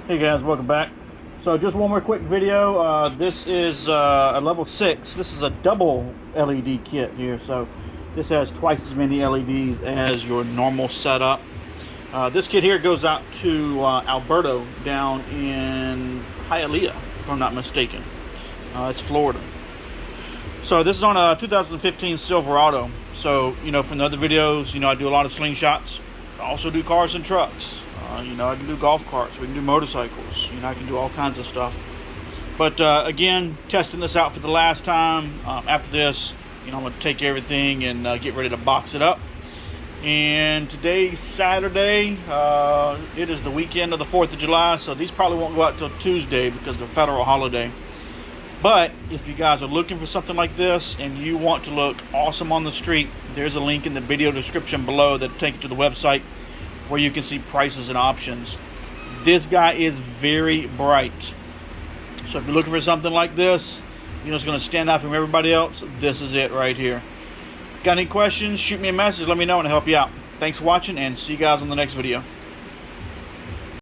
Hey guys, welcome back. So just one more quick video. This is a level 6. This is a double LED kit here. So this has twice as many LEDs as your normal setup. This kit here goes out to Alberto down in Hialeah, if I'm not mistaken. It's Florida. So this is on a 2015 Silverado. So, from the other videos, I do a lot of slingshots. I also do cars and trucks. I can do golf carts, we can do motorcycles, I can do all kinds of stuff. But again, testing this out for the last time. After this, I'm going to take everything and get ready to box it up. And today's Saturday. It is the weekend of the 4th of July, so these probably won't go out till Tuesday because of the federal holiday. But if you guys are looking for something like this and you want to look awesome on the street, there's a link in the video description below that'll take you to the website where you can see prices and options. This guy is very bright. So if you're looking for something like this, it's going to stand out from everybody else, this is it right here. Got any questions? Shoot me a message, let me know and I'll help you out. Thanks for watching and see you guys on the next video.